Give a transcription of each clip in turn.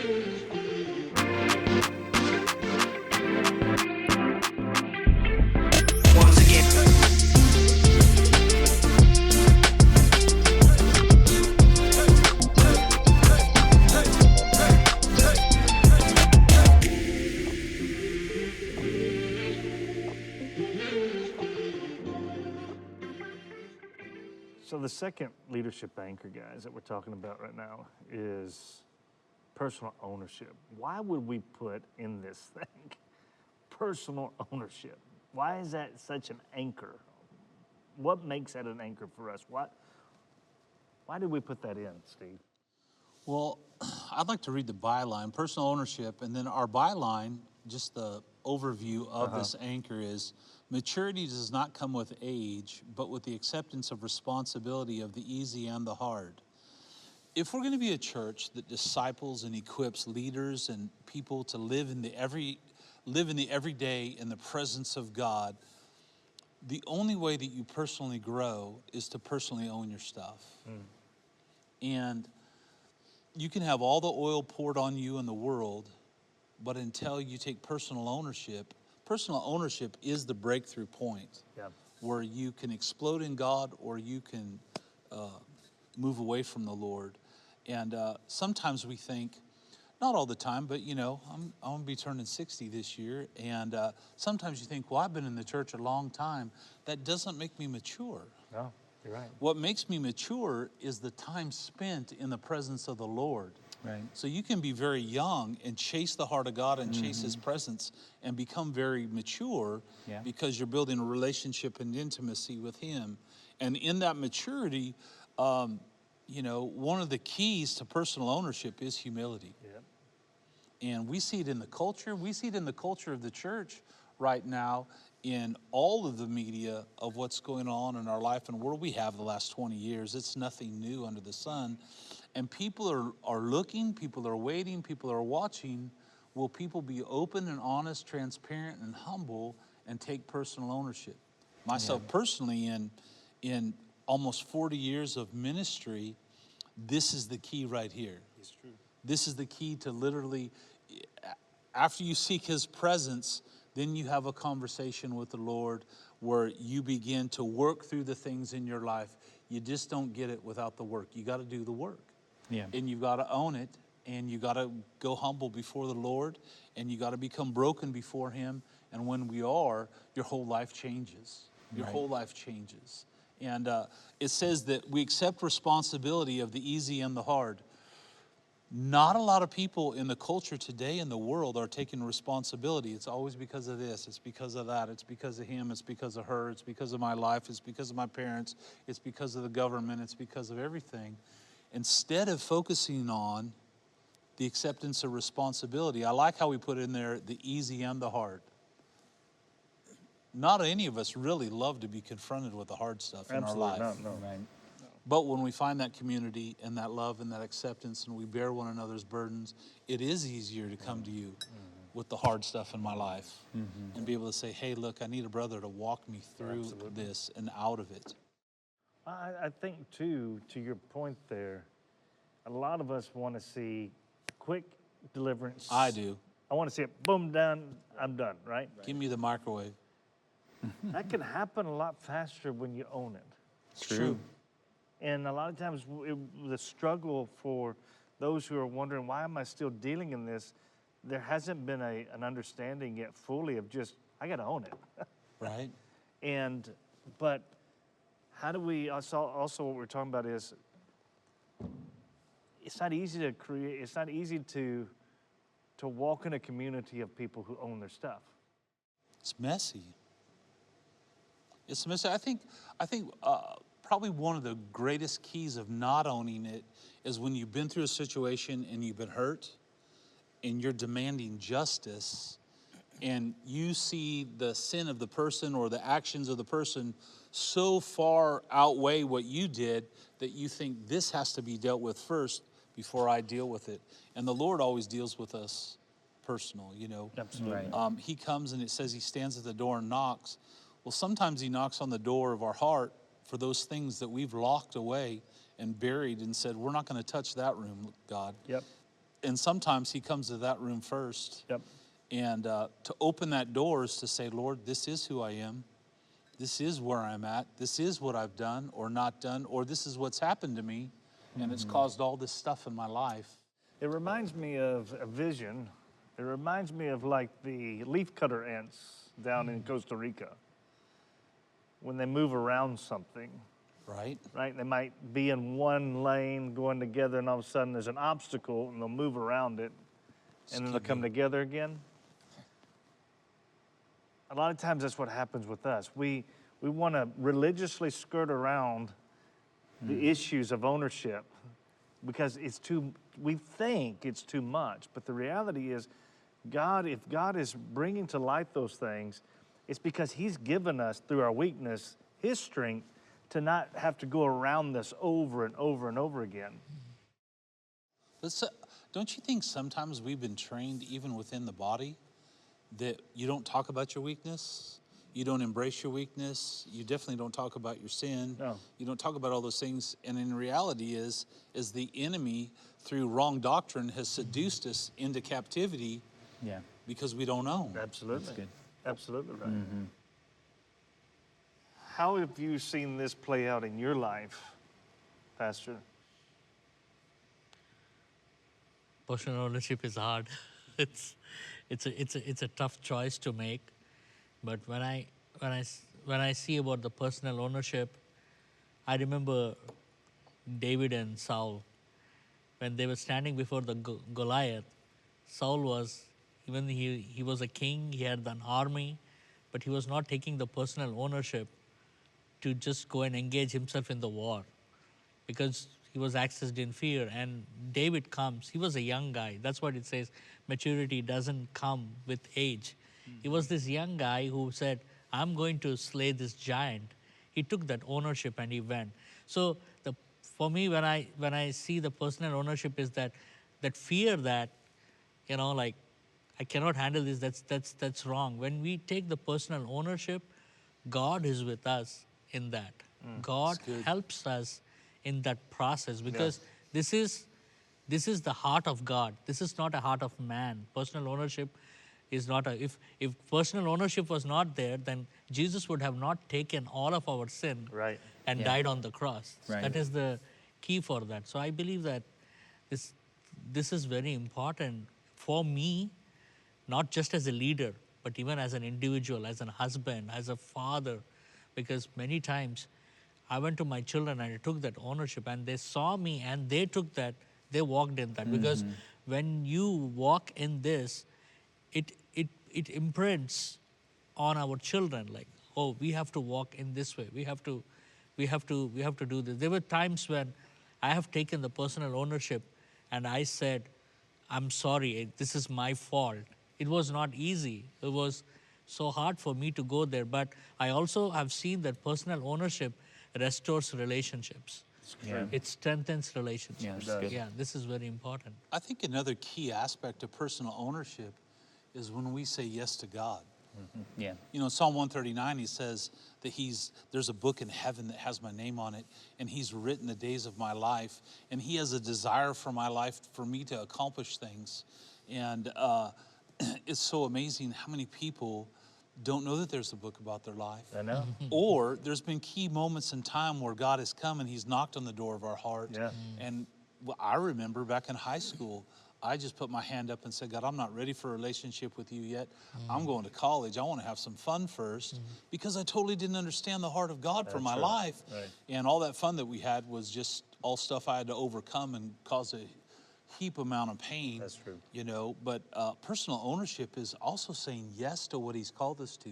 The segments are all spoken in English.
Once again. So the second leadership anchor, guys, that we're talking about right now is personal ownership. Why would we put in this thing personal ownership? Why is that such an anchor? What makes that an anchor for us? Why did we put that in, Steve? Well, I'd like to read the byline, personal ownership, and then our byline, just the overview of this anchor is, maturity does not come with age, but with the acceptance of responsibility of the easy and the hard. If we're going to be a church that disciples and equips leaders and people to live in the everyday in the presence of God, the only way that you personally grow is to personally own your stuff. And you can have all the oil poured on you in the world, but until you take personal ownership is the breakthrough point where you can explode in God or you can move away from the Lord. And sometimes we think, not all the time, but I'm going to be turning 60 this year. And sometimes you think, well, I've been in the church a long time. That doesn't make me mature. No, you're right. What makes me mature is the time spent in the presence of the Lord. Right. So you can be very young and chase the heart of God and chase His presence and become very mature because you're building a relationship and intimacy with Him. And in that maturity, one of the keys to personal ownership is humility. And we see it in the culture. We see it in the culture of the church right now in all of the media of what's going on in our life and world. We have the last 20 years. It's nothing new under the sun. And people are looking, people are waiting, people are watching. Will people be open and honest, transparent and humble and take personal ownership? Myself personally, in almost 40 years of ministry, this is the key right here. It's true. This is the key to literally, after you seek His presence, then you have a conversation with the Lord where you begin to work through the things in your life. You just don't get it without the work. You got to do the work. Yeah. And you've got to own it, and you got to go humble before the Lord, and you got to become broken before Him. And when we are, your whole life changes. Your whole life changes. And it says that we accept responsibility of the easy and the hard. Not a lot of people in the culture today in the world are taking responsibility. It's always because of this, it's because of that, it's because of him, it's because of her, it's because of my life, it's because of my parents, it's because of the government, it's because of everything. Instead of focusing on the acceptance of responsibility, I like how we put in there the easy and the hard. Not any of us really love to be confronted with the hard stuff in our life. No. Right. But when we find that community and that love and that acceptance and we bear one another's burdens, it is easier to come to you with the hard stuff in my life and be able to say, hey, look, I need a brother to walk me through this and out of it. I think, too, to your point there, a lot of us want to see quick deliverance. I do. I want to see it, boom, done, I'm done, right? Give me the microwave. That can happen a lot faster when you own it. It's true. And a lot of times, the struggle for those who are wondering, why am I still dealing in this? There hasn't been an understanding yet fully of just, I got to own it. Right. But how do we, also what we're talking about is, it's not easy to create, it's not easy to walk in a community of people who own their stuff. It's messy. It's messy. I think probably one of the greatest keys of not owning it is when you've been through a situation and you've been hurt and you're demanding justice and you see the sin of the person or the actions of the person so far outweigh what you did that you think this has to be dealt with first before I deal with it. And the Lord always deals with us personal, Absolutely. Right. He comes and it says He stands at the door and knocks. Well, sometimes He knocks on the door of our heart for those things that we've locked away and buried and said, we're not going to touch that room, God. Yep. and sometimes he comes to that room first. Yep. And to open that door is to say, Lord, this is who I am. This is where I'm at. This is what I've done or not done, or this is what's happened to me, and it's caused all this stuff in my life. It reminds me of a vision. It reminds me of like the leafcutter ants down in Costa Rica when they move around something. Right? Right? They might be in one lane going together, and all of a sudden there's an obstacle, and they'll move around it, and then they'll come together again. A lot of times that's what happens with us. We want to religiously skirt around the issues of ownership because we think it's too much. But the reality is, if God is bringing to light those things, it's because he's given us, through our weakness, his strength to not have to go around this over and over and over again. But don't you think sometimes we've been trained, even within the body, that you don't talk about your weakness, you don't embrace your weakness, you definitely don't talk about your sin, No. You don't talk about all those things, and in reality is the enemy, through wrong doctrine, has seduced us into captivity because we don't know. Absolutely. That's good. Absolutely right. How have you seen this play out in your life, Pastor? Personal ownership is hard. It's a tough choice to make. But when I see about the personal ownership, I remember David and Saul when they were standing before the Goliath. Saul was, even he was a king, he had an army, but he was not taking the personal ownership to just go and engage himself in the war because he was accessed in fear. And David comes, he was a young guy. That's what it says, maturity doesn't come with age. He was this young guy who said, I'm going to slay this giant. He took that ownership and he went. So for me, when I see the personal ownership is that fear that, like, I cannot handle this, that's wrong. When we take the personal ownership, God is with us in that. God helps us in that process because this is the heart of God. This is not a heart of man. Personal ownership is not if personal ownership was not there, then Jesus would have not taken all of our sin and died on the cross. Right. That is the key for that. So I believe that this is very important for me, not just as a leader, but even as an individual, as a husband, as a father, because many times I went to my children and I took that ownership and they saw me and they took that, they walked in that. Because when you walk in this, it imprints on our children like, oh, we have to walk in this way. We have to do this. There were times when I have taken the personal ownership and I said, I'm sorry, this is my fault. It was not easy. It was so hard for me to go there. But I also have seen that personal ownership restores relationships. Yeah. It strengthens relationships. Yeah, that's good. Yeah, this is very important. I think another key aspect of personal ownership is when we say yes to God. Yeah. You know, Psalm 139, he says that there's a book in heaven that has my name on it, and he's written the days of my life, and he has a desire for my life, for me to accomplish things. And it's so amazing how many people don't know that there's a book about their life. I know. Or there's been key moments in time where God has come and he's knocked on the door of our heart. Yeah. And I remember back in high school, I just put my hand up and said, God, I'm not ready for a relationship with you yet. I'm going to college. I want to have some fun first, because I totally didn't understand the heart of God for my life. Right. And all that fun that we had was just all stuff I had to overcome and cause a heap amount of pain. That's true. You know, but personal ownership is also saying yes to what he's called us to.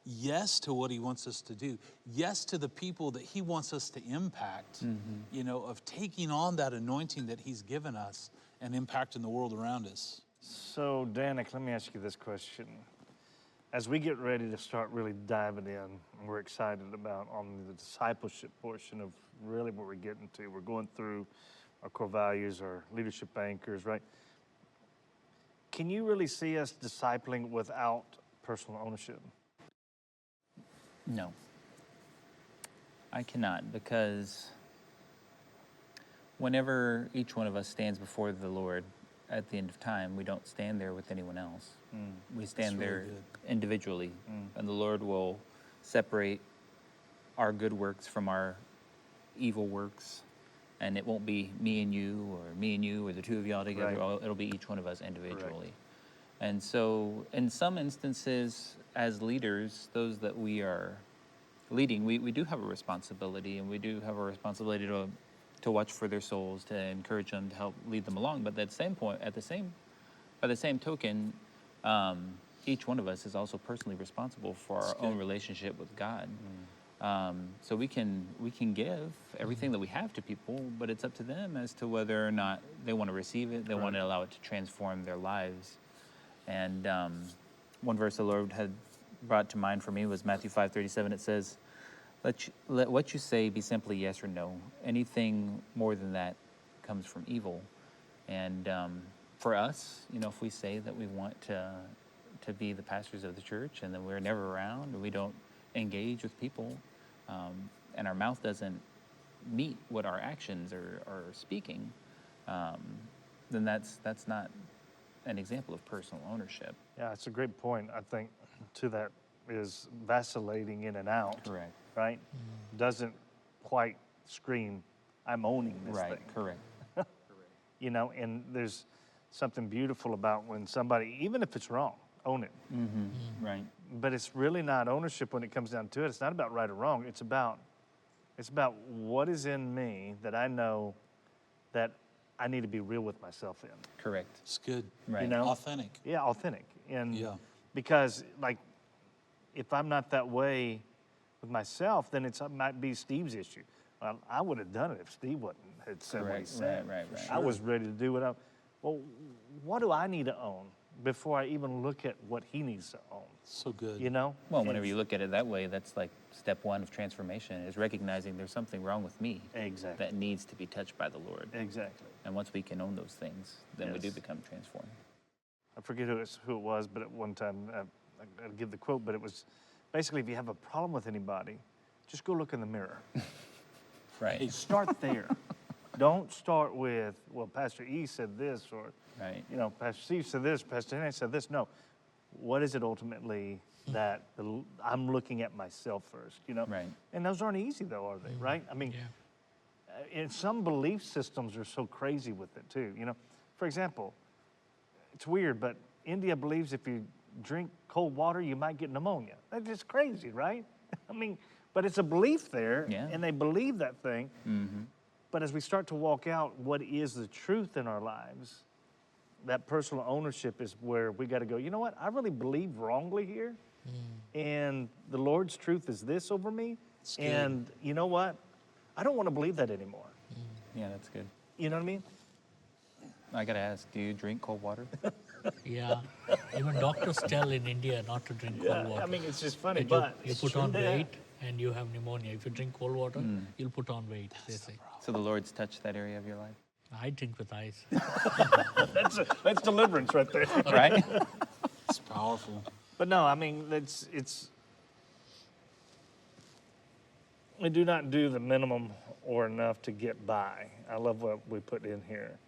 Yes to what he wants us to do. Yes to the people that he wants us to impact, you know, of taking on that anointing that he's given us and impacting the world around us. So, Danik, let me ask you this question. As we get ready to start really diving in, and we're excited about on the discipleship portion of really what we're getting to, we're going through our core values, our leadership anchors, right? Can you really see us discipling without personal ownership? No. I cannot, because whenever each one of us stands before the Lord, at the end of time, we don't stand there with anyone else. We stand really there good. individually, and the Lord will separate our good works from our evil works, and it won't be me and you or the two of y'all together. Right. It'll be each one of us individually. And so in some instances, as leaders, those that we are leading, we do have a responsibility, and we do have a responsibility to watch for their souls, to encourage them, to help lead them along. But at the same point, by the same token, each one of us is also personally responsible for our own relationship with God. So we can give everything that we have to people, but it's up to them as to whether or not they want to receive it, they want to allow it to transform their lives. And one verse the Lord had brought to mind for me was Matthew 5:37. It says, let what you say be simply yes or no. Anything more than that comes from evil. And for us, if we say that we want to be the pastors of the church, and then we're never around, and we don't engage with people, and our mouth doesn't meet what our actions are speaking, then that's not an example of personal ownership. Yeah, it's a great point. I think to that is vacillating in and out. Correct. Right? Doesn't quite scream, I'm owning this Right, thing. correct. And there's something beautiful about when somebody, even if it's wrong, own it. Right. But it's really not ownership when it comes down to it. It's not about right or wrong. It's about what is in me that I know that I need to be real with myself in. Correct. It's good. Right. Authentic. Yeah, authentic. And Yeah. because if I'm not that way with myself, then it might be Steve's issue. Well, I would have done it if Steve had said what he Correct. said. Right. I was ready to do what do I need to own before I even look at what he needs to own? So good. Well, whenever you look at it that way, that's like step one of transformation, is recognizing there's something wrong with me Exactly. that needs to be touched by the Lord. Exactly. And once we can own those things, then we do Yes. become transformed. I forget who it was, but at one time, I'll give the quote, but it was basically, if you have a problem with anybody, just go look in the mirror. Right. Start there. Don't start with, well, Pastor E said this, or, Right. Pastor Steve said this, Pastor Henry said this. No. What is it ultimately that I'm looking at myself first, Right. And those aren't easy, though, are they, right? I mean, and some belief systems are so crazy with it, too. For example, it's weird, but India believes if you drink cold water, you might get pneumonia. That's just crazy, right? I mean, but it's a belief there, Yeah. and they believe that thing. But as we start to walk out what is the truth in our lives, that personal ownership is where we got to go, you know what? I really believe wrongly here, and the Lord's truth is this over me. It's good. And you know what? I don't want to believe that anymore. Yeah, that's good. You know what I mean? I got to ask, do you drink cold water? Yeah. Even doctors tell in India not to drink cold water. I mean, it's just funny, That but you put on weight and you have pneumonia. If you drink cold water, you'll put on weight, they say. So the Lord's touched that area of your life? I drink with ice. That's deliverance right there. Right? It's powerful. But no, I mean, we do not do the minimum or enough to get by. I love what we put in here.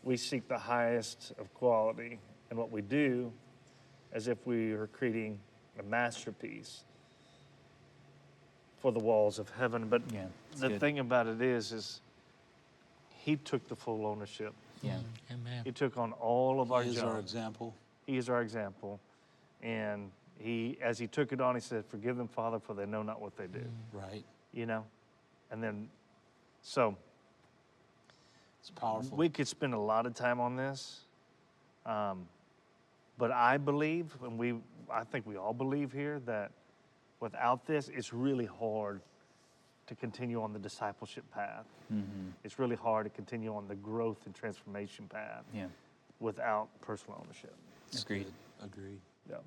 We seek the highest of quality in what we do, as if we are creating a masterpiece for the walls of heaven. But Yeah, it's the good. thing about it is he took the full ownership. Yeah. Amen. He took on all of our He is our junk. example. He is our example. And as he took it on, he said, forgive them, Father, for they know not what they do. Right. And then, so It's powerful. we could spend a lot of time on this. But I believe, and I think we all believe here, that without this, it's really hard to continue on the discipleship path. It's really hard to continue on the growth and transformation path Yeah. without personal ownership. Agreed. Agreed. Yeah.